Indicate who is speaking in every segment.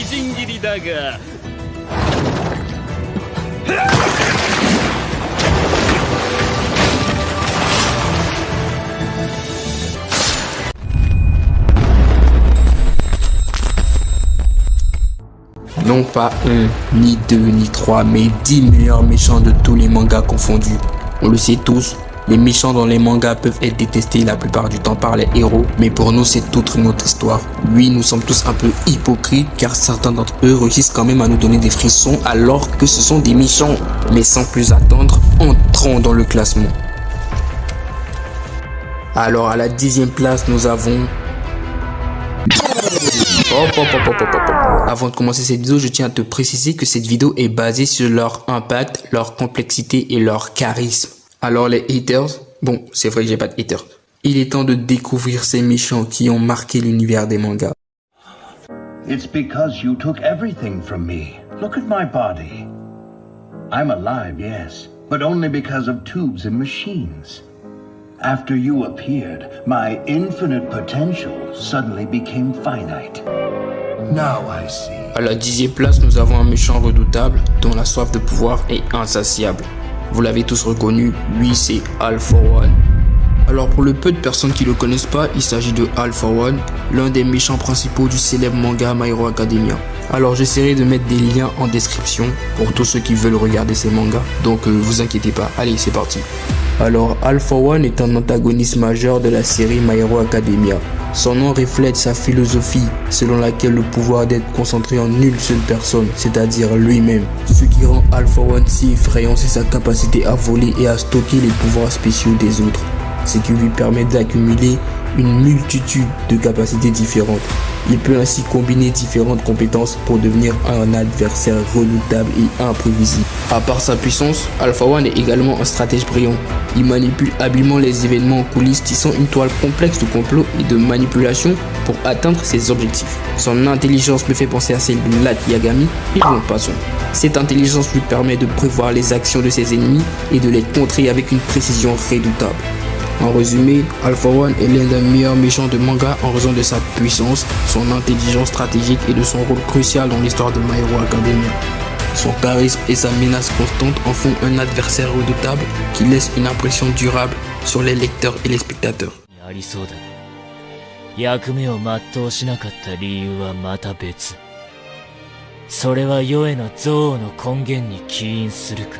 Speaker 1: 人斬りだが。
Speaker 2: Non pas un, ni deux, ni trois, mais 10 meilleurs méchants de tous les mangas confondus. On le sait tous, les méchants dans les mangas peuvent être détestés la plupart du temps par les héros, mais pour nous c'est toute une autre histoire. Oui, nous sommes tous un peu hypocrites car certains d'entre eux réussissent quand même à nous donner des frissons alors que ce sont des méchants. Mais sans plus attendre, entrons dans le classement. Alors à la 10e place nous avons... Avant de commencer cette vidéo, je tiens à te préciser que cette vidéo est basée sur leur impact, leur complexité et leur charisme. Alors les haters, bon, c'est vrai que j'ai pas de haters. Il est temps de découvrir ces méchants qui ont marqué l'univers des mangas.
Speaker 3: It's because you took everything from me. Look at my body. I'm alive, yes, but only because of tubes and machines. After you appeared, my infinite potential suddenly became finite. Now I see.
Speaker 2: À la 10e place, nous avons un méchant redoutable dont la soif de pouvoir est insatiable. Vous l'avez tous reconnu, oui, c'est All For One. Alors pour le peu de personnes qui le connaissent pas, il s'agit de All For One, l'un des méchants principaux du célèbre manga My Hero Academia. Alors j'essaierai de mettre des liens en description pour tous ceux qui veulent regarder ces mangas, donc vous inquiétez pas, allez c'est parti. Alors All For One est un antagoniste majeur de la série My Hero Academia. Son nom reflète sa philosophie selon laquelle le pouvoir d'être concentré en une seule personne, c'est-à-dire lui-même. Ce qui rend All For One si effrayant, c'est sa capacité à voler et à stocker les pouvoirs spéciaux des autres. Ce qui lui permet d'accumuler une multitude de capacités différentes. Il peut ainsi combiner différentes compétences pour devenir un adversaire redoutable et imprévisible. À part sa puissance, All For One est également un stratège brillant. Il manipule habilement les événements en coulisses, tissant une toile complexe de complot et de manipulation pour atteindre ses objectifs. Son intelligence me fait penser à celle de Light Yagami, et bon passons. Cette intelligence lui permet de prévoir les actions de ses ennemis et de les contrer avec une précision redoutable. En résumé, All For One est l'un des meilleurs méchants de manga en raison de sa puissance, son intelligence stratégique et de son rôle crucial dans l'histoire de My Hero Academia. Son charisme et sa menace constante en font un adversaire redoutable qui laisse une impression durable sur les lecteurs et les spectateurs.
Speaker 4: 役目を全うしなかった理由はまた別。それは世への憎悪の根源に起因するか。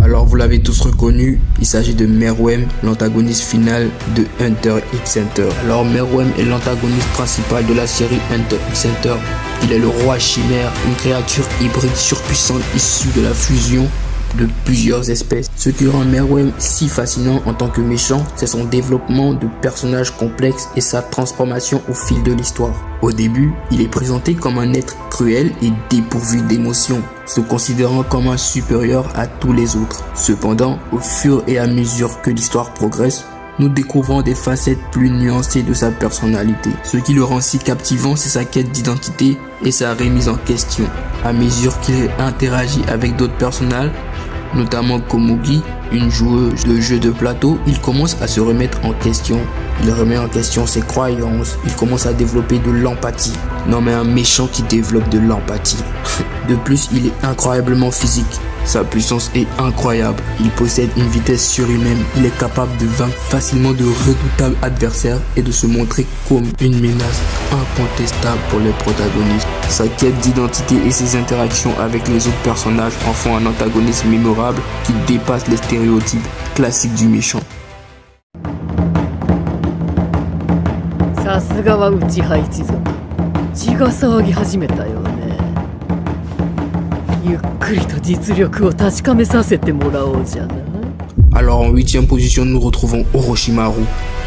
Speaker 2: Alors vous l'avez tous reconnu, il s'agit de Meruem, l'antagoniste final de Hunter x Hunter. Alors Meruem est l'antagoniste principal de la série Hunter x Hunter. Il est le roi chimère, une créature hybride surpuissante issue de la fusion de plusieurs espèces. Ce qui rend Meruem si fascinant en tant que méchant, c'est son développement de personnage complexe et sa transformation au fil de l'histoire. Au début, il est présenté comme un être cruel et dépourvu d'émotions, se considérant comme un supérieur à tous les autres. Cependant, au fur et à mesure que l'histoire progresse, nous découvrons des facettes plus nuancées de sa personnalité. Ce qui le rend si captivant, c'est sa quête d'identité et sa remise en question. À mesure qu'il interagit avec d'autres personnages, notamment Komugi, une joueuse de jeux de plateau, il commence à se remettre en question. Il remet en question ses croyances, il commence à développer de l'empathie. Non mais un méchant qui développe de l'empathie. De plus, il est incroyablement physique. Sa puissance est incroyable. Il possède une vitesse surhumaine. Il est capable de vaincre facilement de redoutables adversaires et de se montrer comme une menace incontestable pour les protagonistes. Sa quête d'identité et ses interactions avec les autres personnages en font un antagoniste mémorable qui dépasse les stéréotypes classiques du méchant.
Speaker 5: さすがは内派一族。血が騒ぎ始めたよね。ゆっくりと実力を確かめさせてもらおうじゃない。
Speaker 2: Alors en 8e position, nous retrouvons Orochimaru.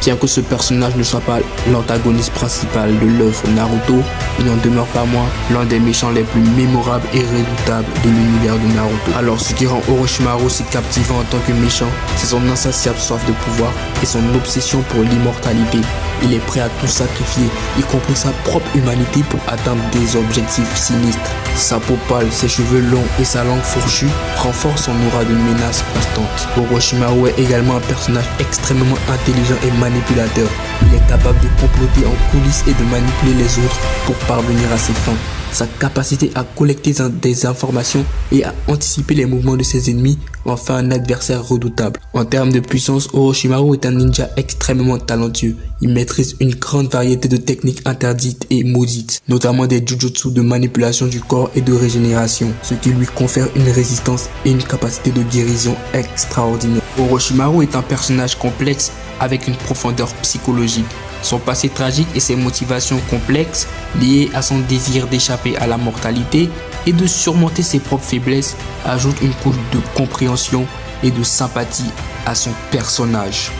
Speaker 2: Bien que ce personnage ne soit pas l'antagoniste principal de l'œuvre Naruto, il n'en demeure pas moins l'un des méchants les plus mémorables et redoutables de l'univers de Naruto. Alors ce qui rend Orochimaru si captivant en tant que méchant, c'est son insatiable soif de pouvoir et son obsession pour l'immortalité. Il est prêt à tout sacrifier, y compris sa propre humanité pour atteindre des objectifs sinistres. Sa peau pâle, ses cheveux longs et sa langue fourchue renforcent son aura de menace constante. Orochimaru Orochimaru est également un personnage extrêmement intelligent et manipulateur. Il est capable de comploter en coulisses et de manipuler les autres pour parvenir à ses fins. Sa capacité à collecter des informations et à anticiper les mouvements de ses ennemis en fait un adversaire redoutable. En termes de puissance, Orochimaru est un ninja extrêmement talentueux. Il maîtrise une grande variété de techniques interdites et maudites, notamment des jujutsu de manipulation du corps et de régénération, ce qui lui confère une résistance et une capacité de guérison extraordinaire. Orochimaru est un personnage complexe avec une profondeur psychologique. Son passé tragique et ses motivations complexes liées à son désir d'échapper à la mortalité et de surmonter ses propres faiblesses ajoutent une couche de compréhension et de sympathie à son personnage.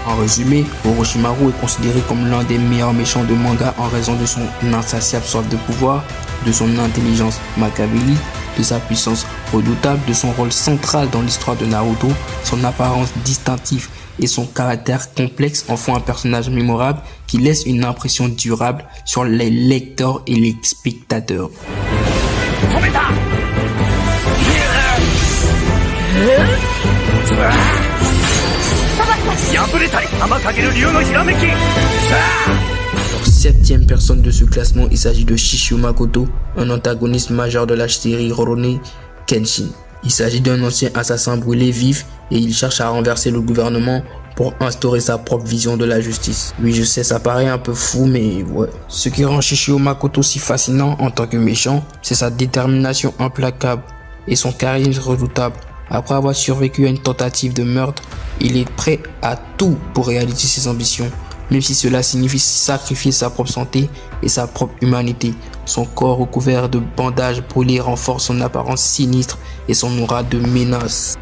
Speaker 2: En résumé, Orochimaru est considéré comme l'un des meilleurs méchants de manga en raison de son insatiable soif de pouvoir, de son intelligence machiavélique, de sa puissance redoutable, de son rôle central dans l'histoire de Naruto, son apparence distinctive et son caractère complexe en font un personnage mémorable qui laisse une impression durable sur les lecteurs et les spectateurs. Alors, septième personne de ce classement, il s'agit de Shishio Makoto, un antagoniste majeur de la série Rurouni Kenshin. Il s'agit d'un ancien assassin brûlé vif et il cherche à renverser le gouvernement pour instaurer sa propre vision de la justice. Oui, je sais, ça paraît un peu fou, mais ouais. Ce qui rend Shishio Makoto si fascinant en tant que méchant, c'est sa détermination implacable et son charisme redoutable. Après avoir survécu à une tentative de meurtre, il est prêt à tout pour réaliser ses ambitions, même si cela signifie sacrifier sa propre santé et sa propre humanité. Son corps recouvert de bandages brûlés renforce son apparence sinistre et son aura de menace.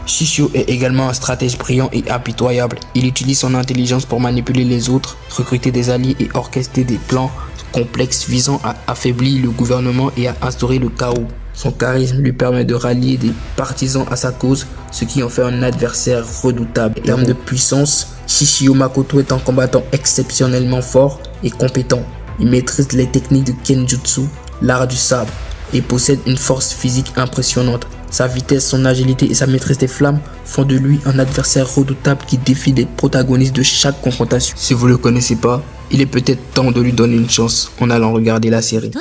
Speaker 2: Shishio est également un stratège brillant et impitoyable. Il utilise son intelligence pour manipuler les autres, recruter des alliés et orchestrer des plans complexes visant à affaiblir le gouvernement et à instaurer le chaos. Son charisme lui permet de rallier des partisans à sa cause, ce qui en fait un adversaire redoutable. En termes de puissance, Shishio Makoto est un combattant exceptionnellement fort et compétent. Il maîtrise les techniques de Kenjutsu, l'art du sabre, et possède une force physique impressionnante. Sa vitesse, son agilité et sa maîtrise des flammes font de lui un adversaire redoutable qui défie les protagonistes de chaque confrontation. Si vous ne le connaissez pas, il est peut-être temps de lui donner une chance en allant regarder la série.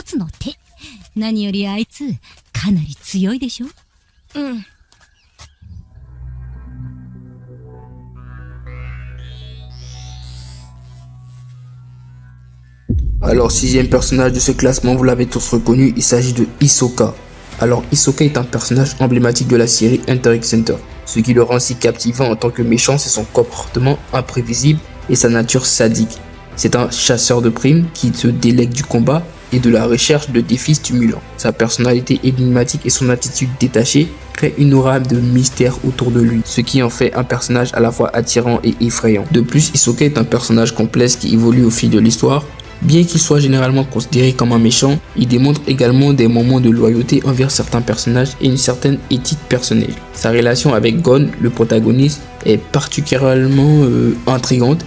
Speaker 2: Alors, sixième personnage de ce classement, vous l'avez tous reconnu, il s'agit de Hisoka. Alors, Hisoka est un personnage emblématique de la série Hunter x Hunter. Ce qui le rend si captivant en tant que méchant, c'est son comportement imprévisible et sa nature sadique. C'est un chasseur de primes qui se délègue du combat et de la recherche de défis stimulants. Sa personnalité énigmatique et son attitude détachée créent une aura de mystère autour de lui, ce qui en fait un personnage à la fois attirant et effrayant. De plus, Hisoka est un personnage complexe qui évolue au fil de l'histoire. Bien qu'il soit généralement considéré comme un méchant, il démontre également des moments de loyauté envers certains personnages et une certaine éthique personnelle. Sa relation avec Gon, le protagoniste, est particulièrement intrigante,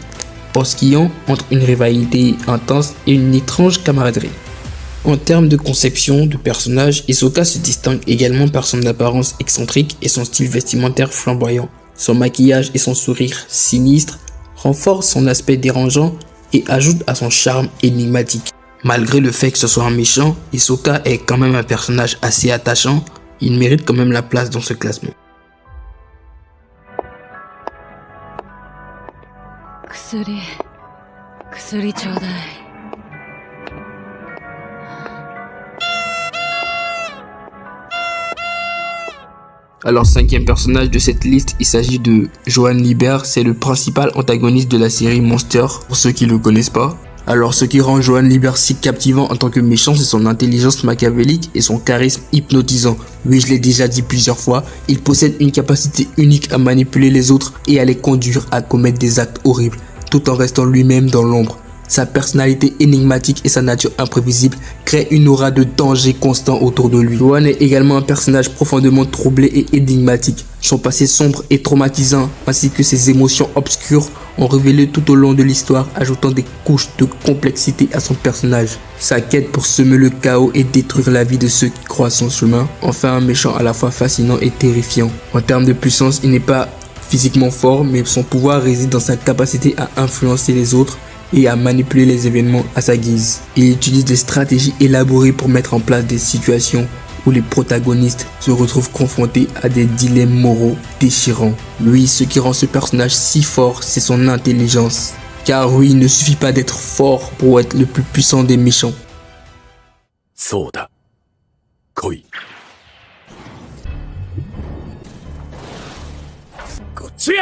Speaker 2: oscillant entre une rivalité intense et une étrange camaraderie. En termes de conception de personnage, Hisoka se distingue également par son apparence excentrique et son style vestimentaire flamboyant. Son maquillage et son sourire sinistre renforcent son aspect dérangeant et ajoute à son charme énigmatique. Malgré le fait que ce soit un méchant, Hisoka est quand même un personnage assez attachant, il mérite quand même la place dans ce classement. Alors, cinquième personnage de cette liste, il s'agit de Johann Liber, c'est le principal antagoniste de la série Monster, pour ceux qui ne le connaissent pas. Alors, ce qui rend Johann Liber si captivant en tant que méchant, c'est son intelligence machiavélique et son charisme hypnotisant. Oui, je l'ai déjà dit plusieurs fois, il possède une capacité unique à manipuler les autres et à les conduire à commettre des actes horribles, tout en restant lui-même dans l'ombre. Sa personnalité énigmatique et sa nature imprévisible créent une aura de danger constant autour de lui. Johann est également un personnage profondément troublé et énigmatique. Son passé sombre et traumatisant, ainsi que ses émotions obscures, ont révélé tout au long de l'histoire, ajoutant des couches de complexité à son personnage. Sa quête pour semer le chaos et détruire la vie de ceux qui croisent son chemin en fait un méchant à la fois fascinant et terrifiant. En termes de puissance, il n'est pas physiquement fort, mais son pouvoir réside dans sa capacité à influencer les autres et à manipuler les événements à sa guise. Il utilise des stratégies élaborées pour mettre en place des situations où les protagonistes se retrouvent confrontés à des dilemmes moraux déchirants. Lui, ce qui rend ce personnage si fort, c'est son intelligence. Car oui, il ne suffit pas d'être fort pour être le plus puissant des méchants.
Speaker 1: そうだ。来い。こっちへ。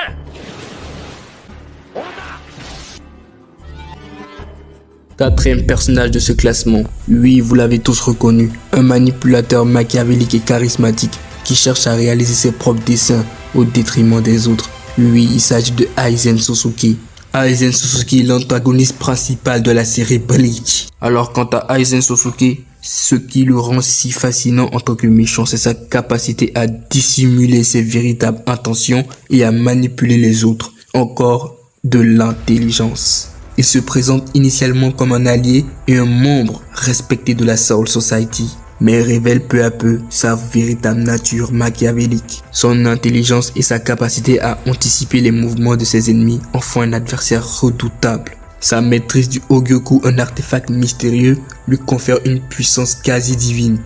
Speaker 2: Quatrième personnage de ce classement. Oui, vous l'avez tous reconnu. Un manipulateur machiavélique et charismatique qui cherche à réaliser ses propres desseins au détriment des autres. Oui, il s'agit de Aizen Sasuke. Aizen Sasuke est l'antagoniste principal de la série Bleach. Alors quant à Aizen Sasuke, ce qui le rend si fascinant en tant que méchant, c'est sa capacité à dissimuler ses véritables intentions et à manipuler les autres. Encore de l'intelligence. Il se présente initialement comme un allié et un membre respecté de la Soul Society, mais révèle peu à peu sa véritable nature machiavélique. Son intelligence et sa capacité à anticiper les mouvements de ses ennemis en font un adversaire redoutable. Sa maîtrise du Hogyoku, un artefact mystérieux, lui confère une puissance quasi divine.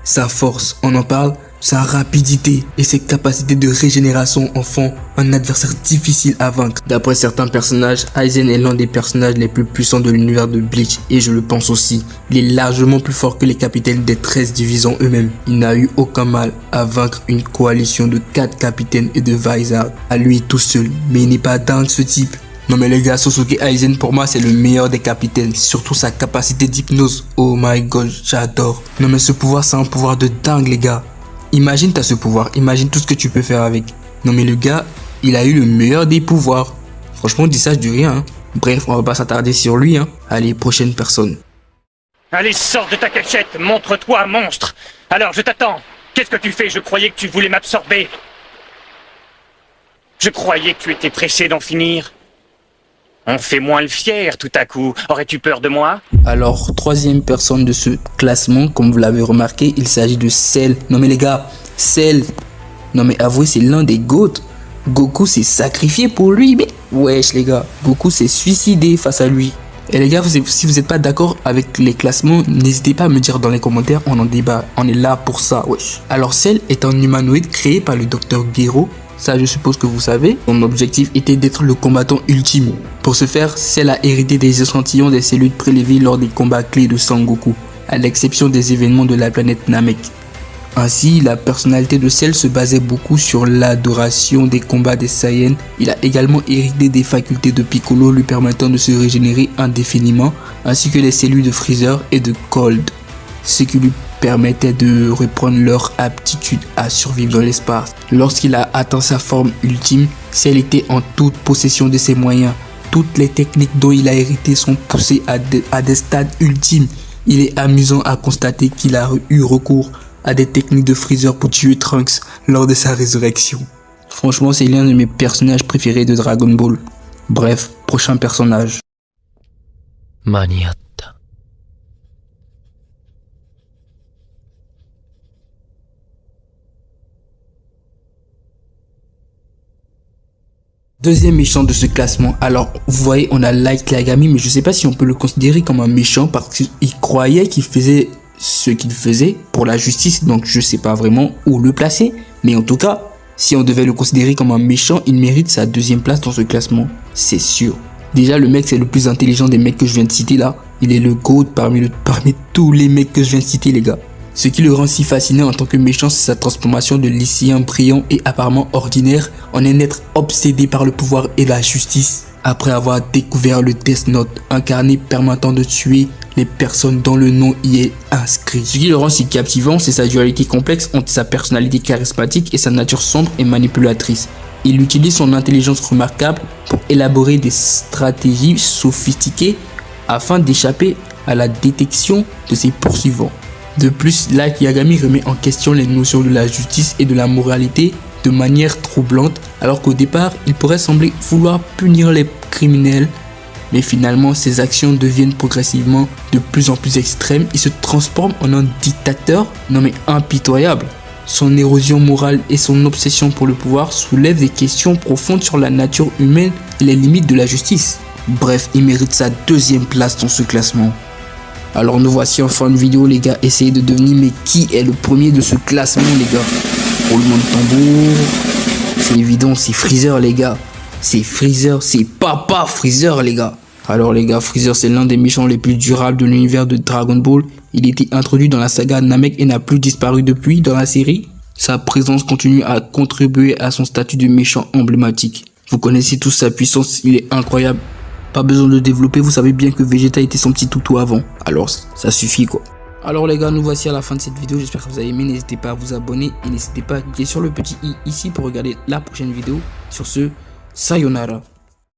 Speaker 2: Sa force, on en parle, sa rapidité et ses capacités de régénération en font un adversaire difficile à vaincre. D'après certains personnages, Aizen est l'un des personnages les plus puissants de l'univers de Bleach et je le pense aussi. Il est largement plus fort que les capitaines des 13 divisions eux-mêmes. Il n'a eu aucun mal à vaincre une coalition de 4 capitaines et de Vizard à lui tout seul. Mais il n'est pas dingue ce type. Non mais les gars, Sasuke Aizen pour moi c'est le meilleur des capitaines, surtout sa capacité d'hypnose. Oh my god, j'adore. Non mais ce pouvoir c'est un pouvoir de dingue les gars. Imagine t'as ce pouvoir, imagine tout ce que tu peux faire avec. Non mais le gars, il a eu le meilleur des pouvoirs. Franchement, dis ça, je dis rien. Hein. Bref, on va pas s'attarder sur lui. Hein. Allez, prochaine personne.
Speaker 6: Allez, sors de ta cachette, montre-toi, monstre. Alors, je t'attends. Qu'est-ce que tu fais? Je croyais que tu voulais m'absorber. Je croyais que tu étais pressé d'en finir. On fait moins le fier tout à coup. Aurais-tu peur de moi?
Speaker 2: Alors, troisième personne de ce classement, comme vous l'avez remarqué, il s'agit de Cell. Non mais les gars, Cell. Non mais avouez, c'est l'un des GOAT. Goku s'est sacrifié pour lui, mais wesh les gars. Goku s'est suicidé face à lui. Et les gars, si vous n'êtes pas d'accord avec les classements, n'hésitez pas à me dire dans les commentaires, on en débat. On est là pour ça, wesh. Alors Cell est un humanoïde créé par le Dr Gero. Ça, je suppose que vous savez. Son objectif était d'être le combattant ultime. Pour ce faire, Cell a hérité des échantillons des cellules prélevées lors des combats clés de Sangoku, à l'exception des événements de la planète Namek. Ainsi, la personnalité de Cell se basait beaucoup sur l'adoration des combats des Saiyans. Il a également hérité des facultés de Piccolo lui permettant de se régénérer indéfiniment, ainsi que les cellules de Freezer et de Cold, ce qui lui permettait de reprendre leur aptitude à survivre dans l'espace. Lorsqu'il a atteint sa forme ultime, Cell était en toute possession de ses moyens. Toutes les techniques dont il a hérité sont poussées à des stades ultimes. Il est amusant à constater qu'il a eu recours à des techniques de Freezer pour tuer Trunks lors de sa résurrection. Franchement, c'est l'un de mes personnages préférés de Dragon Ball. Bref, prochain personnage.
Speaker 4: 間に合った。
Speaker 2: Deuxième méchant de ce classement. Alors, vous voyez, on a Light Yagami, mais je sais pas si on peut le considérer comme un méchant parce qu'il croyait qu'il faisait ce qu'il faisait pour la justice, donc je sais pas vraiment où le placer. Mais en tout cas, si on devait le considérer comme un méchant, il mérite sa deuxième place dans ce classement, c'est sûr. Déjà, le mec, c'est le plus intelligent des mecs que je viens de citer là. Il est le GOAT parmi tous les mecs que je viens de citer, les gars. Ce qui le rend si fascinant en tant que méchant, c'est sa transformation de lycéen brillant et apparemment ordinaire en un être obsédé par le pouvoir et la justice. Après avoir découvert le Death Note, un carnet permettant de tuer les personnes dont le nom y est inscrit. Ce qui le rend si captivant, c'est sa dualité complexe entre sa personnalité charismatique et sa nature sombre et manipulatrice. Il utilise son intelligence remarquable pour élaborer des stratégies sophistiquées afin d'échapper à la détection de ses poursuivants. De plus, Light Yagami remet en question les notions de la justice et de la moralité de manière troublante, alors qu'au départ, il pourrait sembler vouloir punir les criminels, mais finalement, ses actions deviennent progressivement de plus en plus extrêmes. Il se transforme en un dictateur nommé impitoyable. Son érosion morale et son obsession pour le pouvoir soulèvent des questions profondes sur la nature humaine et les limites de la justice. Bref, il mérite sa 2e place dans ce classement. Alors nous voici en fin de vidéo les gars, essayez de deviner mais qui est le premier de ce classement les gars. Roulement de tambour, c'est évident, c'est Freezer les gars. C'est Freezer, c'est Papa Freezer les gars. Alors les gars, Freezer c'est l'un des méchants les plus durables de l'univers de Dragon Ball. Il était introduit dans la saga Namek et n'a plus disparu depuis dans la série. Sa présence continue à contribuer à son statut de méchant emblématique. Vous connaissez tous sa puissance, il est incroyable. Pas besoin de développer, vous savez bien que Vegeta était son petit toutou avant. Alors ça suffit quoi. Alors les gars, nous voici à la fin de cette vidéo, j'espère que vous avez aimé, n'hésitez pas à vous abonner et n'hésitez pas à cliquer sur le petit i ici pour regarder la prochaine vidéo. Sur ce, sayonara.